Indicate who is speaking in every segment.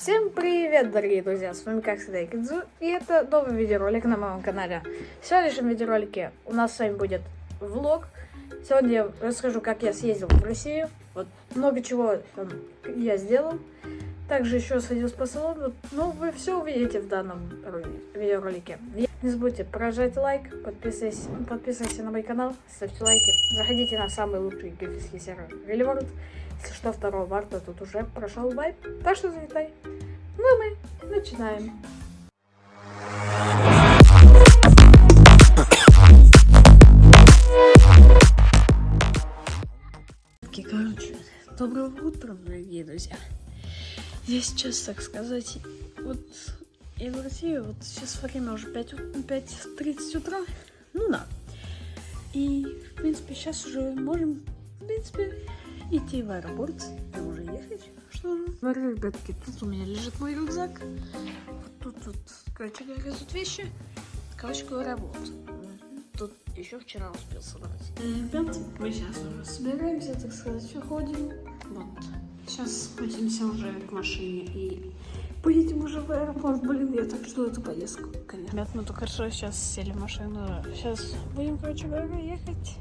Speaker 1: Всем привет, дорогие друзья, с вами как всегда Икидзу, и это новый видеоролик на моем канале. В сегодняшнем видеоролике у нас с вами будет влог. Сегодня я расскажу, как я съездил в Россию, вот много чего там я сделал. Также еще сходил по салону, ну вы все увидите в данном видеоролике. Не забудьте прожать лайк, подписывайтесь на мой канал, ставьте лайки, заходите на самый лучший геймерский сервер Real. Если что, 2 марта тут уже прошел вайп, так что залетай. Ну и мы начинаем. Короче, доброго утра, дорогие друзья. Я сейчас, так сказать, вот я в России, вот сейчас время уже 5:30 утра, ну да. И, в принципе, сейчас уже можем, в принципе, идти в аэропорт, и уже ехать. Что же? Смотрю, ребятки, тут у меня лежит мой рюкзак. Вот тут, короче говоря, тут вещи. Короче говоря, вот. Тут еще вчера успел собрать. Ребят, мы сейчас уже собираемся, так сказать, уходим. Вот. Сейчас спустимся уже к машине и поедем уже в аэропорт. Блин, я так жду эту поездку, конечно. Ребят, мы только что сейчас сели в машину. Сейчас будем, короче говоря, ехать.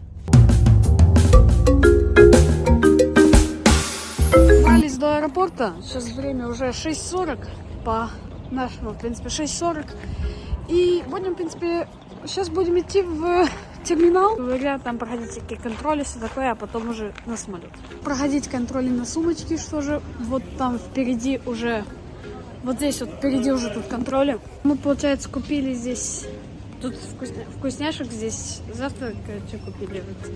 Speaker 1: Добрались до аэропорта. Сейчас время уже 6:40 по нашему, в принципе, 6:40. И будем, в принципе, сейчас будем идти в терминал. Говорят, там проходить всякие контроли, все такое, а потом уже на самолет. Проходить контроли на сумочки, что же, вот там впереди уже, вот здесь вот впереди уже тут контроли. Мы, получается, купили здесь, тут вкусняшек здесь, завтра, короче, купили. Вот.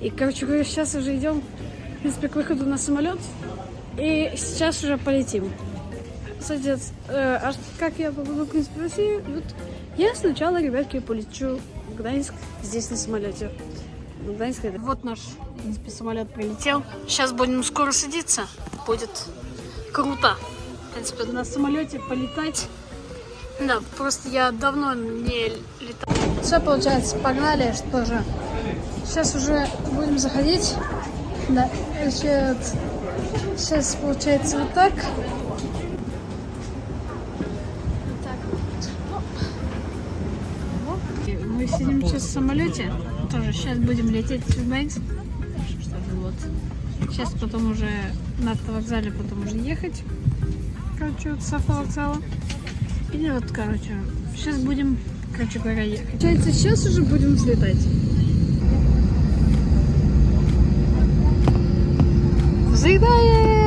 Speaker 1: И, короче говоря, сейчас уже идем, в принципе, к выходу на самолет. И сейчас уже полетим. Кстати, а как я попаду, в принципе, в Россию? Вот я сначала, ребятки, полечу в Гданьск здесь на самолете. Вот наш, в принципе, самолет прилетел. Сейчас будем скоро садиться. Будет круто. В принципе, на самолете полетать. Да, просто я давно не летал. Все, получается, погнали, что же. Сейчас уже будем заходить. Да, сейчас получается вот так. Мы сидим сейчас в самолете, тоже сейчас будем лететь в Гданьск, вот. Сейчас потом уже на автовокзале, потом уже ехать, короче, вот с автовокзала. Или вот, короче, сейчас будем, короче говоря, ехать. Получается, сейчас уже будем взлетать. Взлетаем!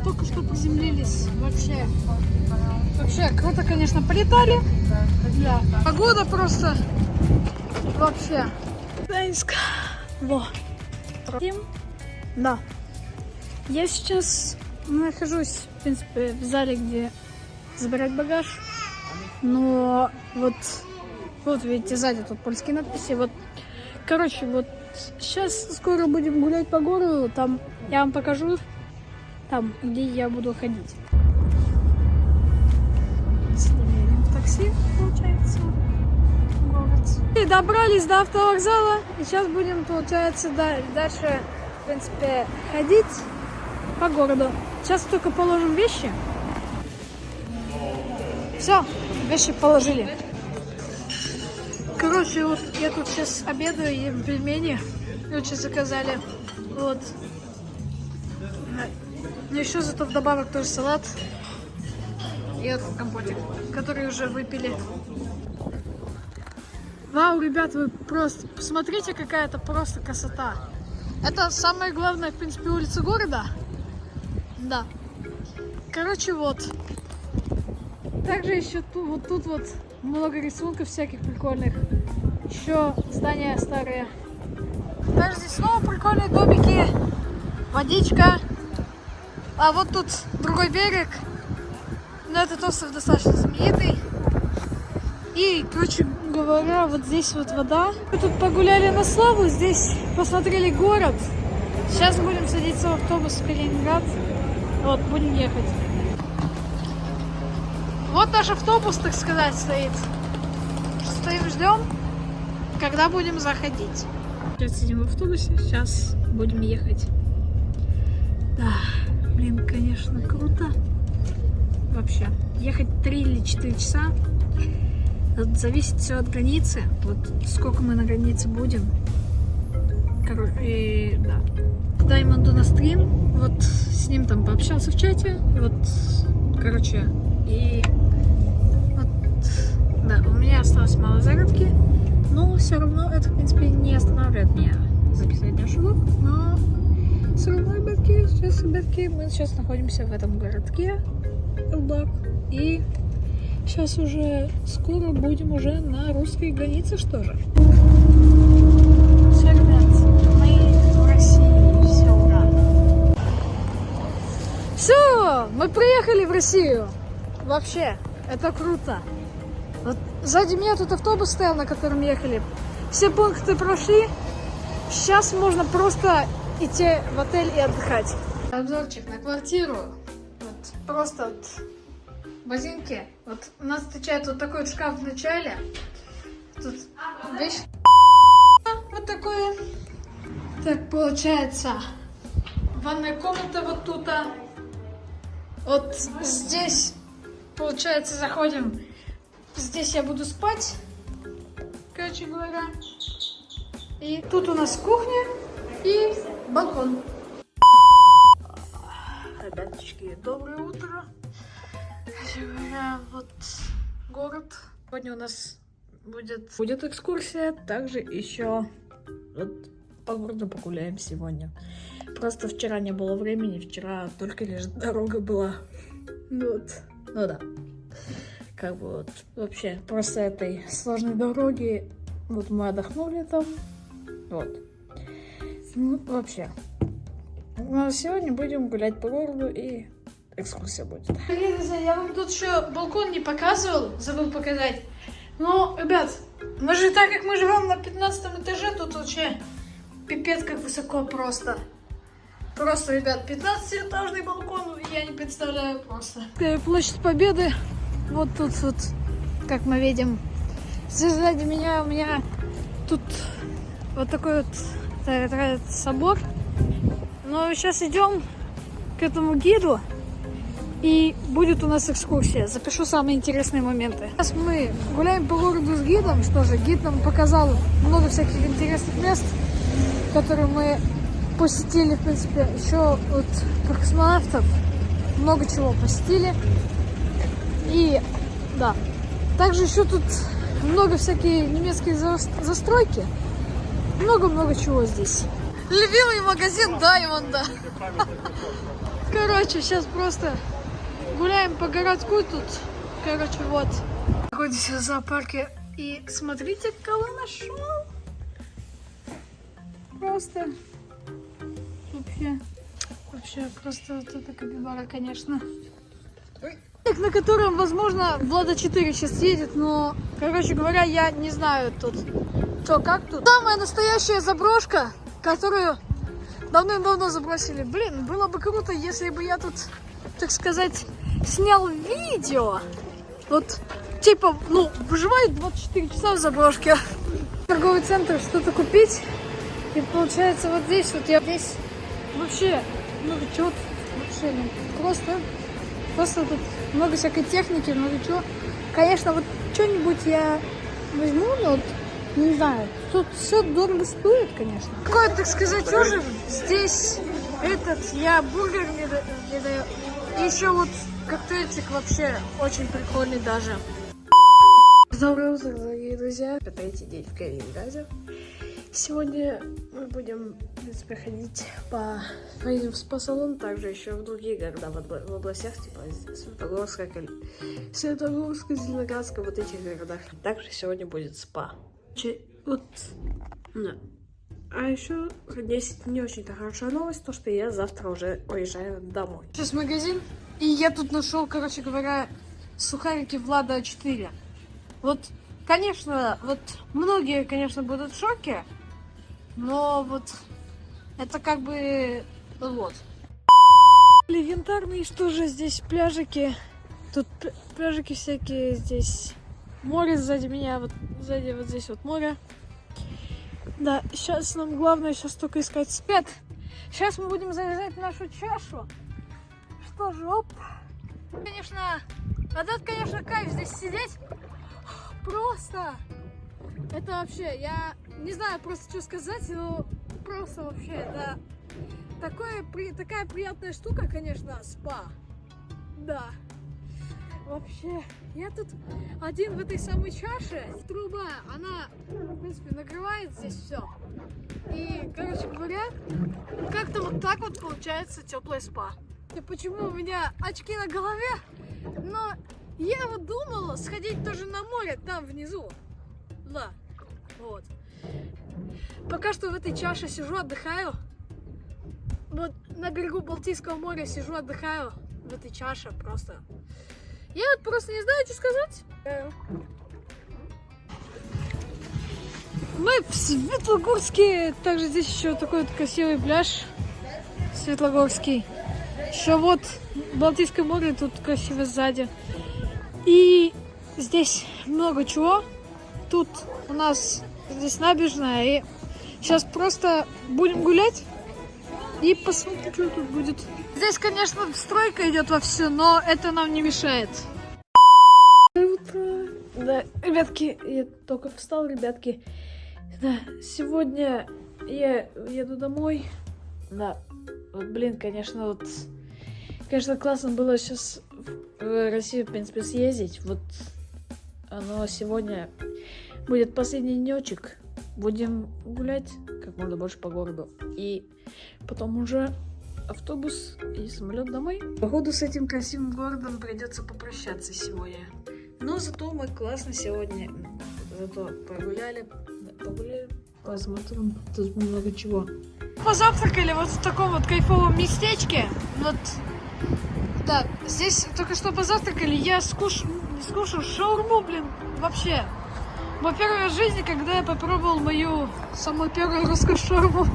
Speaker 1: Только что приземлились. Вообще круто, конечно, полетали. Да. Погода просто вообще. Гданьск. Во. Да. Я сейчас нахожусь, в принципе, в зале, где забирать багаж. Но вот видите, сзади тут польские надписи. Вот, короче, вот сейчас скоро будем гулять по городу. Там я вам покажу. Там, где я буду ходить. Едем в такси, получается, в город. И добрались до автовокзала. И сейчас будем, получается, дальше, в принципе, ходить по городу. Сейчас только положим вещи. Все, вещи положили. Короче, вот я тут сейчас обедаю, ем пельмени. Очень заказали. Вот. Но еще зато вдобавок тоже салат и этот компотик, который уже выпили. Вау, ребят, вы просто посмотрите, какая это просто красота. Это самая главная, в принципе, улица города. Да. Короче, вот. Также еще тут вот много рисунков всяких прикольных. Еще здания старые. Также здесь снова прикольные домики. Водичка. А вот тут другой берег, но этот остров достаточно знаменитый. И, короче говоря, вот здесь вот вода. Мы тут погуляли на славу, здесь посмотрели город. Сейчас будем садиться в автобус в Калининград. Вот, будем ехать. Вот наш автобус, так сказать, стоит. Стоим, ждем, когда будем заходить. Сейчас сидим в автобусе, сейчас будем ехать. Да. Блин, конечно, круто. Вообще. Ехать 3 или 4 часа. Это зависит все от границы. Вот сколько мы на границе будем. И да. Даймонду на стрим. Вот с ним там пообщался в чате. Вот, короче, и вот, да, у меня осталось мало загадки. Но все равно это, в принципе, не останавливает меня записать наш влог. Но все равно, ребятки, мы сейчас находимся в этом городке Элдак. И сейчас уже скоро будем уже на русской границе, что же. Все, ребят, мы в России, все, ура. Все, мы приехали в Россию. Вообще, это круто. Вот сзади меня тут автобус стоял, на котором ехали. Все пункты прошли. Сейчас можно просто идти в отель и отдыхать. Обзорчик на квартиру. Вот, просто вот базинки. Вот у нас встречает вот такой вот шкаф в начале. Тут вещь. Вот такое. Так, получается, ванная комната вот тут. Вот здесь, получается, заходим. Здесь я буду спать, короче говоря. И тут у нас кухня и балкон. Ребяточки, доброе утро. Короче говоря, вот город. Сегодня у нас будет экскурсия. Также еще вот по городу погуляем сегодня. Просто вчера не было времени. Вчера только лишь дорога была. Вот. Ну да. Как бы вот вообще просто этой сложной дороги. Вот мы отдохнули там. Вот. Ну, вообще. Но сегодня будем гулять по городу и экскурсия будет. Я вам тут еще балкон не показывал, забыл показать. Но, ребят, мы же так как мы живем на 15 этаже, тут вообще пипец как высоко просто. Просто, ребят, 15-этажный балкон, я не представляю просто. Площадь Победы. Вот тут вот, как мы видим, сзади меня у меня тут вот такой вот собор. Но сейчас идем к этому гиду. И будет у нас экскурсия. Запишу самые интересные моменты. Сейчас мы гуляем по городу с гидом. Что же, гид нам показал много всяких интересных мест, которые мы посетили, в принципе, еще от космонавтов. Много чего посетили. И, да. Также еще тут много всякие немецкие застройки. Много-много чего здесь. Любимый магазин Даймонда. Короче, сейчас просто гуляем по городку тут. Короче, вот. Находимся в зоопарке. И смотрите, кого нашел. Просто. Вообще, просто вот это капибара, конечно. На котором, возможно, Влада 4 сейчас едет, но, короче говоря, я не знаю тут, что, как тут. Самая настоящая заброшка, которую давным-давно забросили. Блин, было бы круто, если бы я тут, так сказать, снял видео. Вот, типа, ну, выживает 24 часа в заброшке. Торговый центр, что-то купить. И получается, вот здесь, вот я здесь вообще, ну, что-то вообще, ну, просто тут много всякой техники, много чего. Конечно, вот что-нибудь я возьму, но вот, не знаю, тут все дорого стоит, конечно. Какой, так сказать, ужин. Здесь я бургер не даю. И еще вот коктейльчик вообще очень прикольный даже. Доброе утро, дорогие друзья. Это третий день в Калининграде. Сегодня мы будем, в принципе, ходить поедем в спа-салон, также еще в другие города, в областях, типа Светогорска, Зеленоградска, вот этих городах. Также сегодня будет спа. Вот, да. А еще есть не очень-то хорошая новость, то что я завтра уже уезжаю домой. Сейчас магазин, и я тут нашел, короче говоря, сухарики Влада 4. Вот, конечно, вот многие, конечно, будут в шоке. Но вот это как бы вот. Янтарные, что же здесь пляжики? Тут пляжики всякие, здесь море сзади меня, вот сзади вот здесь вот море. Да, сейчас нам главное сейчас только искать свет. Сейчас мы будем заряжать нашу чашу. Что же, оп. Конечно, этот, конечно, кайф здесь сидеть. Просто. Это вообще, я не знаю просто, что сказать, но просто вообще, это такая приятная штука, конечно, спа. Да. Вообще, я тут один в этой самой чаше. Труба, она, в принципе, накрывает здесь все. И, короче говоря, как-то вот так вот получается теплая спа. И почему у меня очки на голове? Но я вот думала сходить тоже на море, там внизу. Да, вот. Пока что в этой чаше сижу, отдыхаю. Вот на берегу Балтийского моря сижу, отдыхаю. В этой чаше просто. Я вот просто не знаю, что сказать. Мы в Светлогорске. Также здесь еще такой вот красивый пляж. Светлогорский. Еще вот Балтийское море тут красиво сзади. И здесь много чего. Тут у нас здесь набережная, и сейчас просто будем гулять и посмотрим, что тут будет. Здесь, конечно, стройка идет вовсю, но это нам не мешает. Утро. Да, ребятки, я только встал, ребятки. Да, сегодня я еду домой. Да, вот, блин, конечно, классно было сейчас в Россию, в принципе, съездить. Вот оно сегодня будет последний денечек. Будем гулять как можно больше по городу. И потом уже автобус и самолет домой. Походу с этим красивым городом придется попрощаться сегодня. Но зато мы классно сегодня погуляли. Посмотрим, тут много чего. Позавтракали вот в таком вот кайфовом местечке. Вот, да, здесь только что позавтракали. Я скушал шаурму, блин, вообще. Во-первых, в жизни, когда я попробовал мою самую первую русскую шаурму.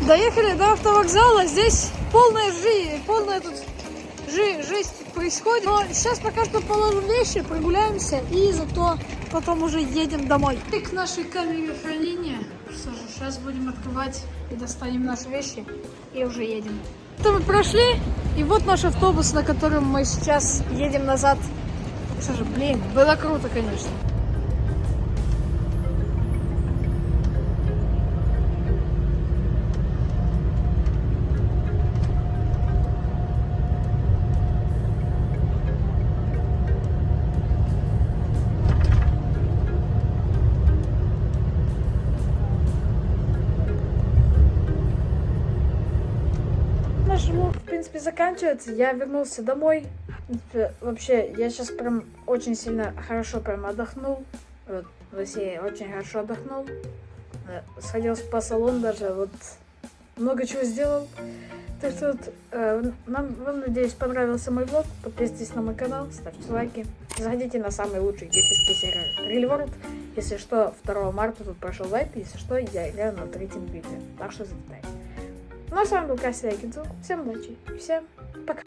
Speaker 1: Доехали до автовокзала, здесь полная тут жесть происходит. Но сейчас пока что положим вещи, прогуляемся и зато потом уже едем домой. И к нашей камере хранения. Что же, сейчас будем открывать и достанем наши вещи и уже едем. Это мы прошли И вот наш автобус, на котором мы сейчас едем назад. Что же, блин, было круто, конечно. Наш влог, в принципе, заканчивается. Я вернулся домой. В принципе, вообще, я сейчас прям очень сильно хорошо прям отдохнул. Вот, в России очень хорошо отдохнул. Сходил в спа-салон даже, вот, много чего сделал. Так что вот, вам, надеюсь, понравился мой влог. Подписывайтесь на мой канал, ставьте лайки. Заходите на самый лучший геймерский сервер Real World. Если что, 2 марта тут прошел лайт. Если что, я играю на 3-м бите. Так что залетайте. Ну а с вами был Кася Якинцев. Всем удачи и всем пока.